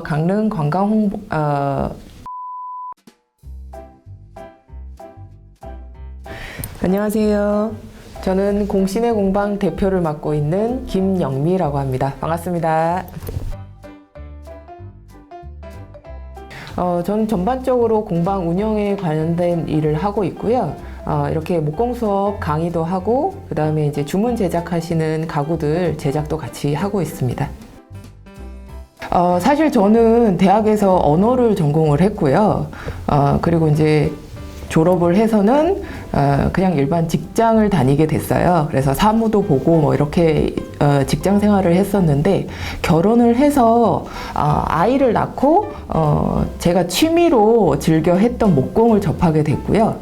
강릉 관광 홍보 안녕하세요. 저는 공신의 공방 대표를 맡고 있는 김영미라고 합니다. 반갑습니다. 저는 전반적으로 공방 운영에 관련된 일을 하고 있고요. 이렇게 목공 수업 강의도 하고, 그 다음에 이제 주문 제작하시는 가구들 제작도 같이 하고 있습니다. 사실 저는 대학에서 언어를 전공을 했고요. 그리고 이제 졸업을 해서는 그냥 일반 직장을 다니게 됐어요. 그래서 사무도 보고 뭐 이렇게 직장 생활을 했었는데, 결혼을 해서 아이를 낳고 제가 취미로 즐겨 했던 목공을 접하게 됐고요.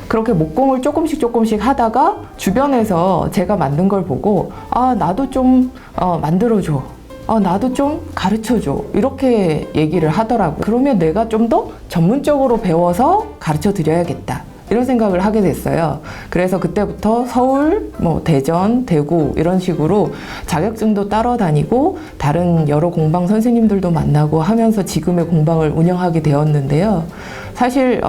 그렇게 목공을 조금씩 하다가 주변에서 제가 만든 걸 보고 나도 좀 만들어줘, 나도 좀 가르쳐줘, 이렇게 얘기를 하더라고요. 그러면 내가 좀 더 전문적으로 배워서 가르쳐 드려야겠다, 이런 생각을 하게 됐어요. 그래서 그때부터 서울, 대전, 대구 이런 식으로 자격증도 따러 다니고 다른 여러 공방 선생님들도 만나고 하면서 지금의 공방을 운영하게 되었는데요. 사실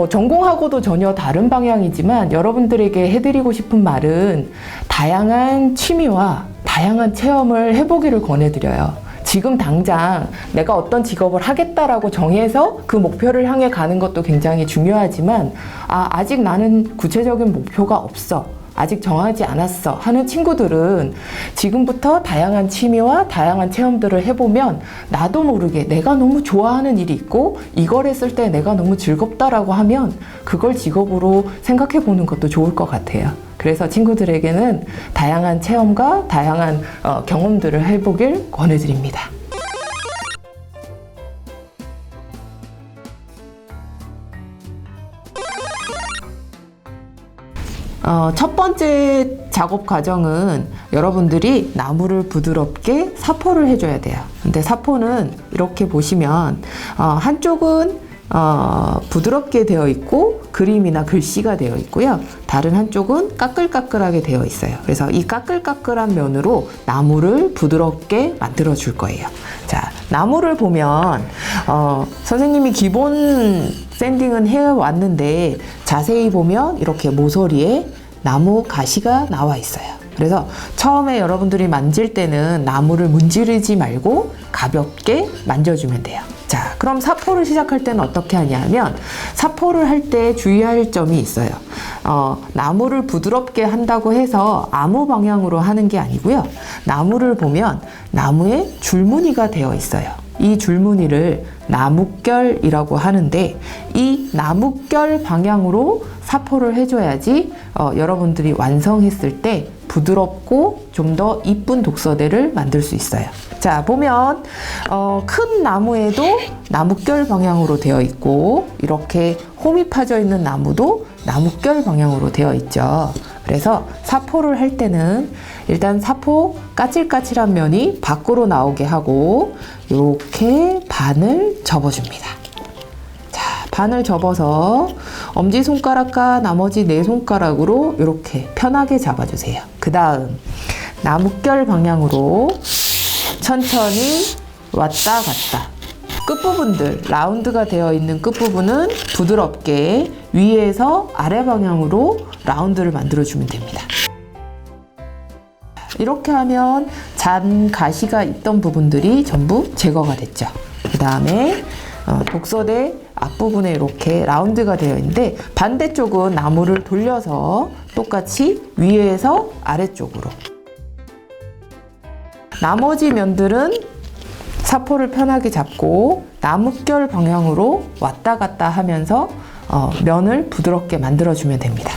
전공하고도 전혀 다른 방향이지만 여러분들에게 해드리고 싶은 말은 다양한 취미와 다양한 체험을 해보기를 권해드려요. 지금 당장 내가 어떤 직업을 하겠다라고 정해서 그 목표를 향해 가는 것도 굉장히 중요하지만, 아직 나는 구체적인 목표가 없어, 아직 정하지 않았어 하는 친구들은 지금부터 다양한 취미와 다양한 체험들을 해보면 나도 모르게 내가 너무 좋아하는 일이 있고 이걸 했을 때 내가 너무 즐겁다라고 하면 그걸 직업으로 생각해 보는 것도 좋을 것 같아요. 그래서 친구들에게는 다양한 체험과 다양한 경험들을 해보길 권해드립니다. 첫 번째 작업 과정은 여러분들이 나무를 부드럽게 사포를 해줘야 돼요. 근데 사포는 이렇게 보시면 한쪽은 부드럽게 되어 있고 그림이나 글씨가 되어 있고요. 다른 한쪽은 까끌까끌하게 되어 있어요. 그래서 이 까끌까끌한 면으로 나무를 부드럽게 만들어 줄 거예요. 자, 나무를 보면 선생님이 기본 샌딩은 해왔는데 자세히 보면 이렇게 모서리에 나무 가시가 나와 있어요. 그래서 처음에 여러분들이 만질 때는 나무를 문지르지 말고 가볍게 만져주면 돼요. 자, 그럼 사포를 시작할 때는 어떻게 하냐면, 사포를 할 때 주의할 점이 있어요. 나무를 부드럽게 한다고 해서 아무 방향으로 하는 게 아니고요. 나무를 보면 나무에 줄무늬가 되어 있어요. 이 줄무늬를 나뭇결이라고 하는데, 이 나뭇결 방향으로 사포를 해줘야지 여러분들이 완성했을 때 부드럽고 좀 더 이쁜 독서대를 만들 수 있어요. 자, 보면 큰 나무에도 나뭇결 방향으로 되어 있고, 이렇게 홈이 파져 있는 나무도 나뭇결 방향으로 되어 있죠. 그래서 사포를 할 때는 일단 사포 까칠까칠한 면이 밖으로 나오게 하고 이렇게 반을 접어줍니다. 자, 반을 접어서 엄지손가락과 나머지 네 손가락으로 이렇게 편하게 잡아주세요. 그 다음 나뭇결 방향으로 천천히 왔다 갔다, 끝부분들, 라운드가 되어 있는 끝부분은 부드럽게 위에서 아래 방향으로 라운드를 만들어주면 됩니다. 이렇게 하면 잔 가시가 있던 부분들이 전부 제거가 됐죠. 그 다음에 독서대 앞부분에 이렇게 라운드가 되어 있는데, 반대쪽은 나무를 돌려서 똑같이 위에서 아래쪽으로, 나머지 면들은 사포를 편하게 잡고 나뭇결 방향으로 왔다 갔다 하면서 면을 부드럽게 만들어주면 됩니다.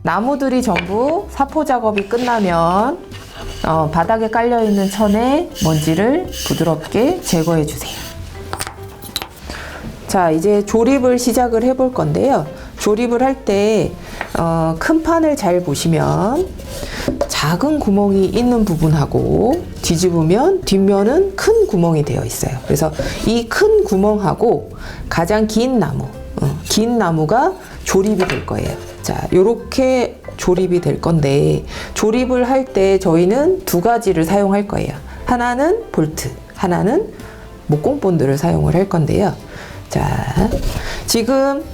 나무들이 전부 사포 작업이 끝나면 바닥에 깔려있는 천에 먼지를 부드럽게 제거해 주세요. 자, 이제 조립을 시작을 해 볼 건데요. 조립을 할 때 큰 판을 잘 보시면 작은 구멍이 있는 부분하고 뒤집으면 뒷면은 큰 구멍이 되어 있어요. 그래서 이 큰 구멍하고 가장 긴 나무, 긴 나무가 조립이 될 거예요. 자, 요렇게 조립이 될 건데, 조립을 할 때 저희는 두 가지를 사용할 거예요. 하나는 볼트, 하나는 목공 본드를 사용을 할 건데요. 자, 지금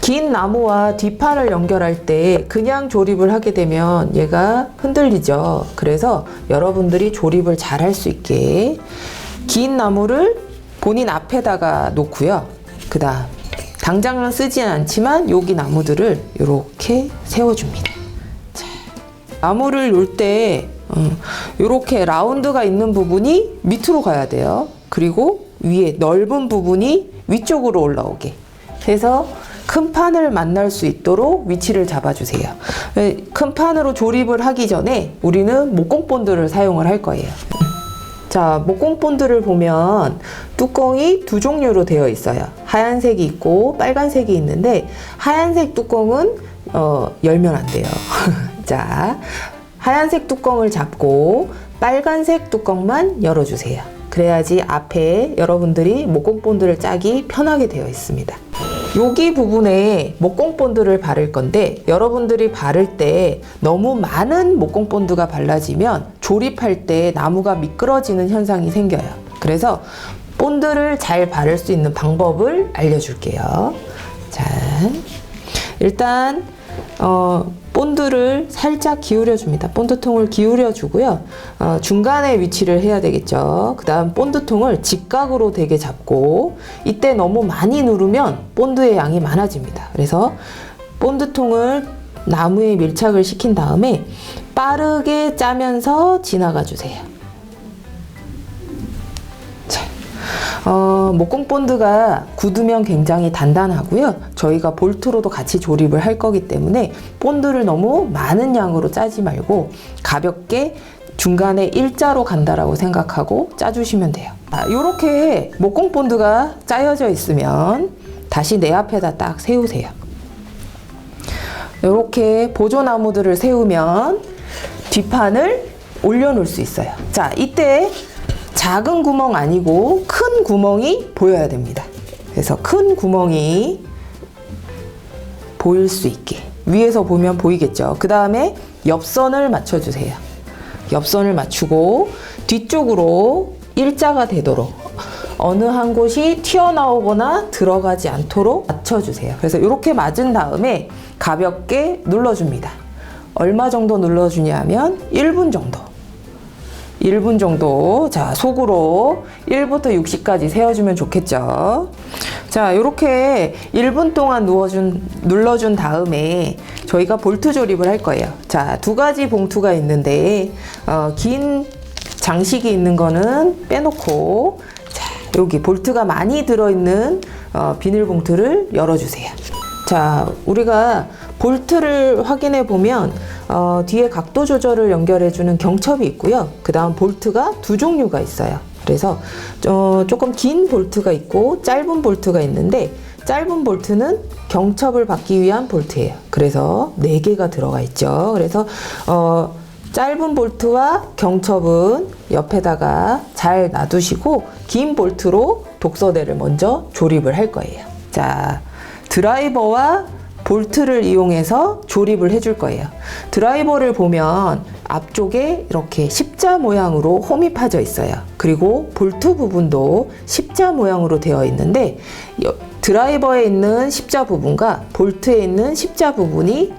긴 나무와 뒷판을 연결할 때 그냥 조립을 하게 되면 얘가 흔들리죠. 그래서 여러분들이 조립을 잘 할 수 있게 긴 나무를 본인 앞에다가 놓고요. 그 다음 당장은 쓰진 않지만 여기 나무들을 이렇게 세워줍니다. 자, 나무를 놓을 때 이렇게 라운드가 있는 부분이 밑으로 가야 돼요. 그리고 위에 넓은 부분이 위쪽으로 올라오게 해서 큰 판을 만날 수 있도록 위치를 잡아주세요. 큰 판으로 조립을 하기 전에 우리는 목공 본드를 사용을 할 거예요. 자, 목공 본드를 보면 뚜껑이 두 종류로 되어 있어요. 하얀색이 있고 빨간색이 있는데 하얀색 뚜껑은 열면 안 돼요. 자, 하얀색 뚜껑을 잡고 빨간색 뚜껑만 열어주세요. 그래야지 앞에 여러분들이 목공 본드를 짜기 편하게 되어 있습니다. 여기 부분에 목공 본드를 바를 건데, 여러분들이 바를 때 너무 많은 목공 본드가 발라지면 조립할 때 나무가 미끄러지는 현상이 생겨요. 그래서 본드를 잘 바를 수 있는 방법을 알려줄게요. 자, 일단 본드를 살짝 기울여 줍니다. 본드통을 기울여 주고요. 중간에 위치를 해야 되겠죠. 그 다음 본드통을 직각으로 되게 잡고, 이때 너무 많이 누르면 본드의 양이 많아집니다. 그래서 본드통을 나무에 밀착을 시킨 다음에 빠르게 짜면서 지나가 주세요. 목공 본드가 굳으면 굉장히 단단하고요. 저희가 볼트로도 같이 조립을 할 거기 때문에 본드를 너무 많은 양으로 짜지 말고 가볍게 중간에 일자로 간다라고 생각하고 짜주시면 돼요. 이렇게 목공 본드가 짜여져 있으면 다시 내 앞에다 딱 세우세요. 이렇게 보조나무들을 세우면 뒷판을 올려놓을 수 있어요. 자, 이때 작은 구멍 아니고 큰 구멍이 보여야 됩니다. 그래서 큰 구멍이 보일 수 있게 위에서 보면 보이겠죠. 그 다음에 옆선을 맞춰주세요. 옆선을 맞추고 뒤쪽으로 일자가 되도록 어느 한 곳이 튀어나오거나 들어가지 않도록 맞춰주세요. 그래서 이렇게 맞은 다음에 가볍게 눌러줍니다. 얼마 정도 눌러주냐 하면 1분 정도. 1분 정도. 자, 속으로 1부터 60까지 세워주면 좋겠죠. 자, 이렇게 1분 동안 눌러준 다음에 저희가 볼트 조립을 할 거예요. 자, 두 가지 봉투가 있는데 긴 장식이 있는 거는 빼놓고, 자, 여기 볼트가 많이 들어있는 비닐봉투를 열어주세요. 자, 우리가 볼트를 확인해 보면 뒤에 각도 조절을 연결해주는 경첩이 있고요. 그 다음 볼트가 두 종류가 있어요. 그래서 조금 긴 볼트가 있고 짧은 볼트가 있는데, 짧은 볼트는 경첩을 받기 위한 볼트예요. 그래서 4개가 들어가 있죠. 그래서 짧은 볼트와 경첩은 옆에다가 잘 놔두시고 긴 볼트로 독서대를 먼저 조립을 할 거예요. 자, 드라이버와 볼트를 이용해서 조립을 해줄 거예요. 드라이버를 보면 앞쪽에 이렇게 십자 모양으로 홈이 파져 있어요. 그리고 볼트 부분도 십자 모양으로 되어 있는데, 드라이버에 있는 십자 부분과 볼트에 있는 십자 부분이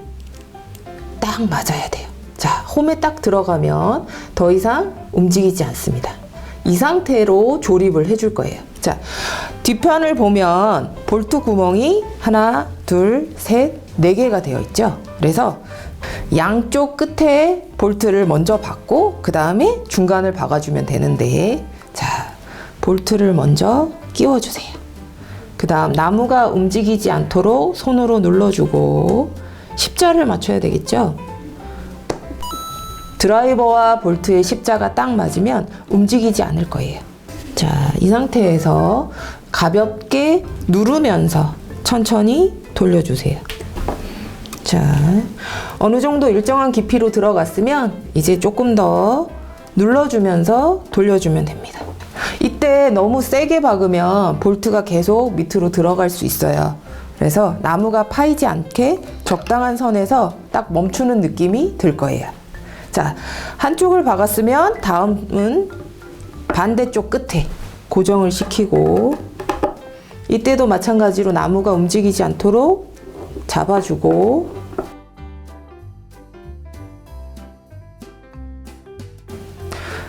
딱 맞아야 돼요. 자, 홈에 딱 들어가면 더 이상 움직이지 않습니다. 이 상태로 조립을 해줄 거예요. 자, 뒷편을 보면 볼트 구멍이 하나, 둘, 셋, 4개가 되어 있죠. 그래서 양쪽 끝에 볼트를 먼저 박고 그 다음에 중간을 박아주면 되는데, 자, 볼트를 먼저 끼워주세요. 그 다음 나무가 움직이지 않도록 손으로 눌러주고 십자를 맞춰야 되겠죠. 드라이버와 볼트의 십자가 딱 맞으면 움직이지 않을 거예요. 자, 이 상태에서 가볍게 누르면서 천천히 돌려주세요. 자, 어느 정도 일정한 깊이로 들어갔으면 이제 조금 더 눌러주면서 돌려주면 됩니다. 이때 너무 세게 박으면 볼트가 계속 밑으로 들어갈 수 있어요. 그래서 나무가 파이지 않게 적당한 선에서 딱 멈추는 느낌이 들 거예요. 자, 한쪽을 박았으면 다음은 반대쪽 끝에 고정을 시키고, 이때도 마찬가지로 나무가 움직이지 않도록 잡아주고,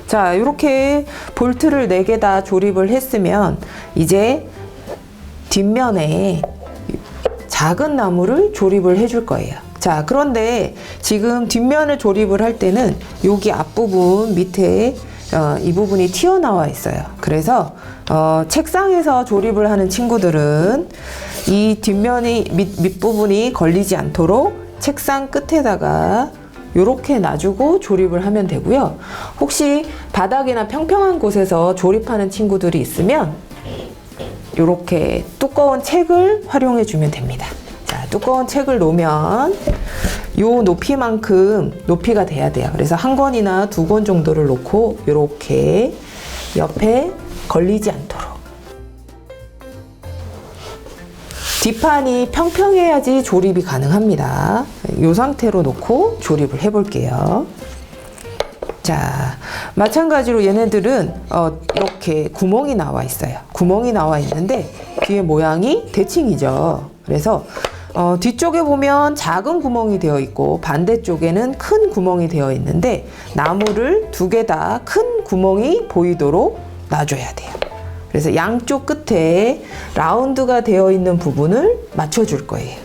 자, 이렇게 볼트를 4개 다 조립을 했으면 이제 뒷면에 작은 나무를 조립을 해줄 거예요. 자, 그런데 지금 뒷면을 조립을 할 때는 여기 앞부분 밑에 이 부분이 튀어나와 있어요. 그래서 책상에서 조립을 하는 친구들은 이 뒷면이 밑부분이 걸리지 않도록 책상 끝에다가 이렇게 놔주고 조립을 하면 되고요. 혹시 바닥이나 평평한 곳에서 조립하는 친구들이 있으면 이렇게 두꺼운 책을 활용해 주면 됩니다. 자, 두꺼운 책을 놓으면 요 높이만큼 높이가 돼야 돼요. 그래서 1권이나 2권 정도를 놓고 이렇게 옆에 걸리지 않도록. 뒷판이 평평해야지 조립이 가능합니다. 이 상태로 놓고 조립을 해볼게요. 자, 마찬가지로 얘네들은 이렇게 구멍이 나와 있어요. 구멍이 나와 있는데 뒤에 모양이 대칭이죠. 그래서 뒤쪽에 보면 작은 구멍이 되어 있고 반대쪽에는 큰 구멍이 되어 있는데 나무를 2개 다 큰 구멍이 보이도록 놔줘야 돼요. 그래서 양쪽 끝에 라운드가 되어 있는 부분을 맞춰줄 거예요.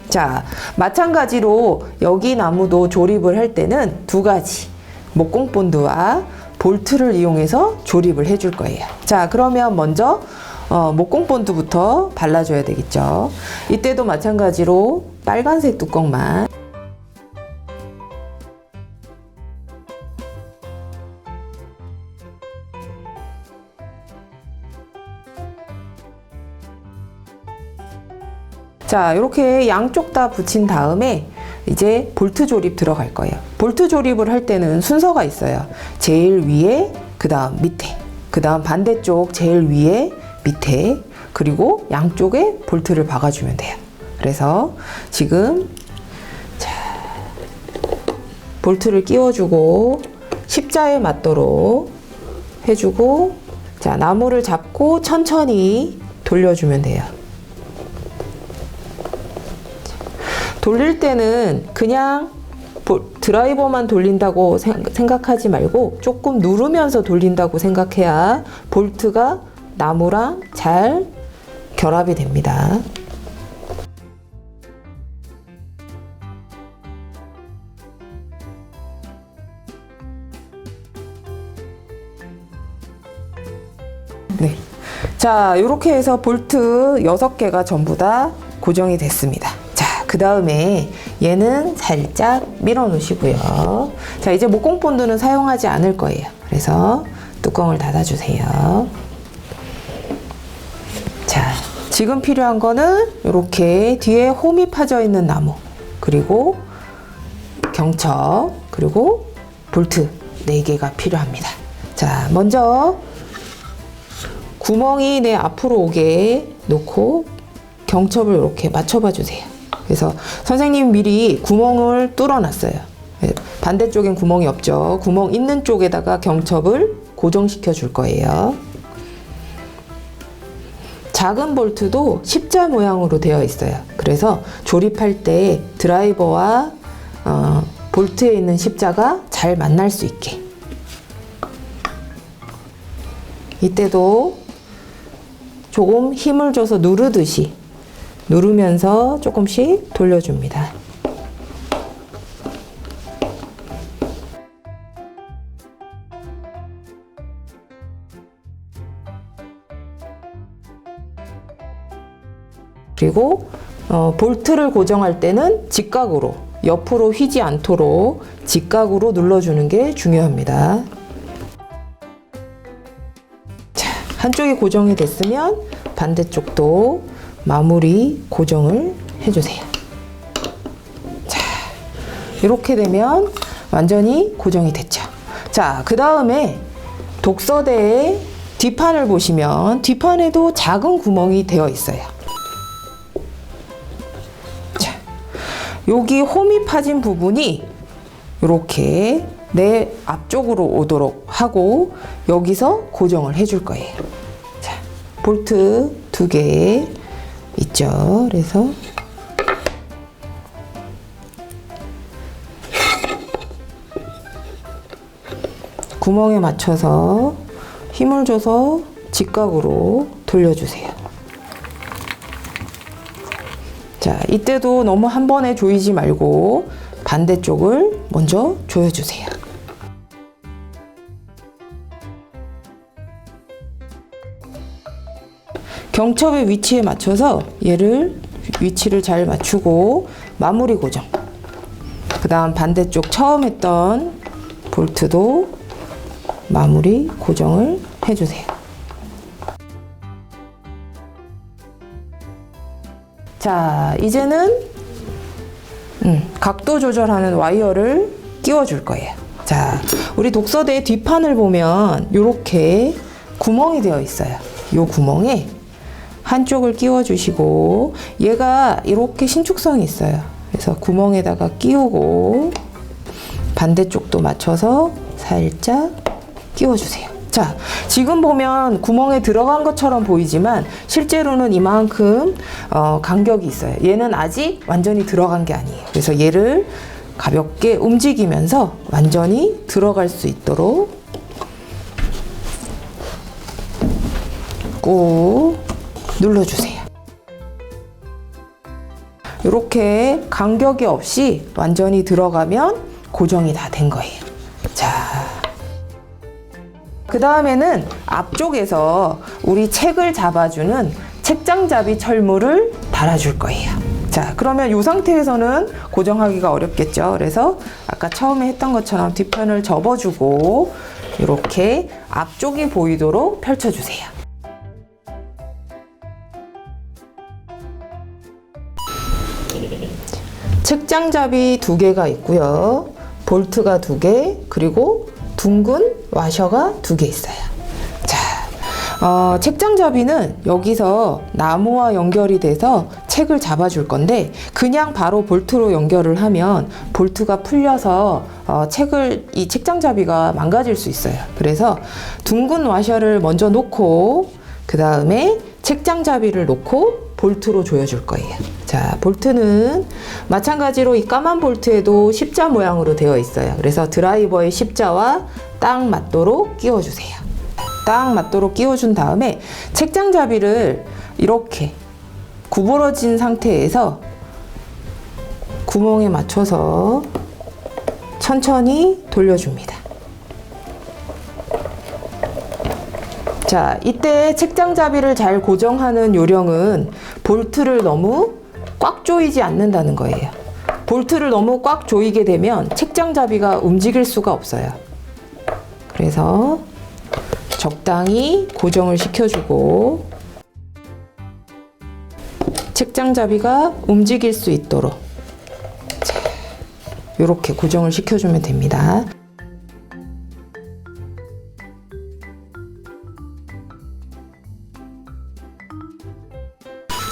자, 마찬가지로 여기 나무도 조립을 할 때는 2가지 목공본드와 볼트를 이용해서 조립을 해줄 거예요. 자, 그러면 먼저 목공본드부터 발라줘야 되겠죠. 이때도 마찬가지로 빨간색 뚜껑만 자, 이렇게 양쪽 다 붙인 다음에 이제 볼트 조립 들어갈 거예요. 볼트 조립을 할 때는 순서가 있어요. 제일 위에, 그 다음 밑에, 그 다음 반대쪽 제일 위에, 밑에, 그리고 양쪽에 볼트를 박아주면 돼요. 그래서 지금 자, 볼트를 끼워주고 십자에 맞도록 해주고, 자, 나무를 잡고 천천히 돌려주면 돼요. 돌릴 때는 그냥 드라이버만 돌린다고 생각하지 말고 조금 누르면서 돌린다고 생각해야 볼트가 나무랑 잘 결합이 됩니다. 네. 자, 이렇게 해서 볼트 6개가 전부 다 고정이 됐습니다. 그 다음에 얘는 살짝 밀어 놓으시고요. 자, 이제 목공본드는 사용하지 않을 거예요. 그래서 뚜껑을 닫아주세요. 자, 지금 필요한 거는 이렇게 뒤에 홈이 파져 있는 나무, 그리고 경첩, 그리고 볼트 4개가 필요합니다. 자, 먼저 구멍이 내 앞으로 오게 놓고 경첩을 이렇게 맞춰봐 주세요. 그래서 선생님 미리 구멍을 뚫어놨어요. 반대쪽엔 구멍이 없죠. 구멍 있는 쪽에다가 경첩을 고정시켜 줄 거예요. 작은 볼트도 십자 모양으로 되어 있어요. 그래서 조립할 때 드라이버와 볼트에 있는 십자가 잘 만날 수 있게. 이때도 조금 힘을 줘서 누르듯이 누르면서 조금씩 돌려줍니다. 그리고 볼트를 고정할 때는 직각으로, 옆으로 휘지 않도록 직각으로 눌러주는 게 중요합니다. 자, 한쪽이 고정이 됐으면 반대쪽도 마무리 고정을 해주세요. 이렇게 되면 완전히 고정이 됐죠. 자, 그 다음에 독서대의 뒷판을 보시면 뒷판에도 작은 구멍이 되어 있어요. 자, 여기 홈이 파진 부분이 이렇게 내 앞쪽으로 오도록 하고 여기서 고정을 해줄 거예요. 자, 볼트 2개 있죠. 그래서 구멍에 맞춰서 힘을 줘서 직각으로 돌려주세요. 자, 이때도 너무 한 번에 조이지 말고 반대쪽을 먼저 조여주세요. 경첩의 위치에 맞춰서 얘를 위치를 잘 맞추고 마무리 고정. 그 다음 반대쪽 처음 했던 볼트도 마무리 고정을 해주세요. 자, 이제는 각도 조절하는 와이어를 끼워줄 거예요. 자, 우리 독서대 뒷판을 보면 이렇게 구멍이 되어 있어요. 이 구멍에 한쪽을 끼워주시고 얘가 이렇게 신축성이 있어요. 그래서 구멍에다가 끼우고 반대쪽도 맞춰서 살짝 끼워주세요. 자, 지금 보면 구멍에 들어간 것처럼 보이지만 실제로는 이만큼 간격이 있어요. 얘는 아직 완전히 들어간 게 아니에요. 그래서 얘를 가볍게 움직이면서 완전히 들어갈 수 있도록 꾹 눌러주세요. 이렇게 간격이 없이 완전히 들어가면 고정이 다 된 거예요. 자, 그 다음에는 앞쪽에서 우리 책을 잡아주는 책장잡이 철물을 달아줄 거예요. 자, 그러면 이 상태에서는 고정하기가 어렵겠죠. 그래서 아까 처음에 했던 것처럼 뒷편을 접어주고 이렇게 앞쪽이 보이도록 펼쳐주세요. 책장잡이 2개가 있고요. 볼트가 2개, 그리고 둥근 와셔가 2개 있어요. 자, 책장잡이는 여기서 나무와 연결이 돼서 책을 잡아줄 건데 그냥 바로 볼트로 연결을 하면 볼트가 풀려서 이 책장잡이가 망가질 수 있어요. 그래서 둥근 와셔를 먼저 놓고 그 다음에 책장잡이를 놓고 볼트로 조여줄 거예요. 자, 볼트는 마찬가지로 이 까만 볼트에도 십자 모양으로 되어 있어요. 그래서 드라이버의 십자와 딱 맞도록 끼워주세요. 딱 맞도록 끼워준 다음에 책장잡이를 이렇게 구부러진 상태에서 구멍에 맞춰서 천천히 돌려줍니다. 자, 이때 책장잡이를 잘 고정하는 요령은 볼트를 너무 꽉 조이지 않는다는 거예요. 볼트를 너무 꽉 조이게 되면 책장잡이가 움직일 수가 없어요. 그래서 적당히 고정을 시켜주고 책장잡이가 움직일 수 있도록 이렇게 고정을 시켜주면 됩니다.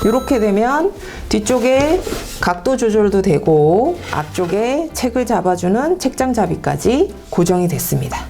이렇게 되면 뒤쪽에 각도 조절도 되고 앞쪽에 책을 잡아주는 책장잡이까지 고정이 됐습니다.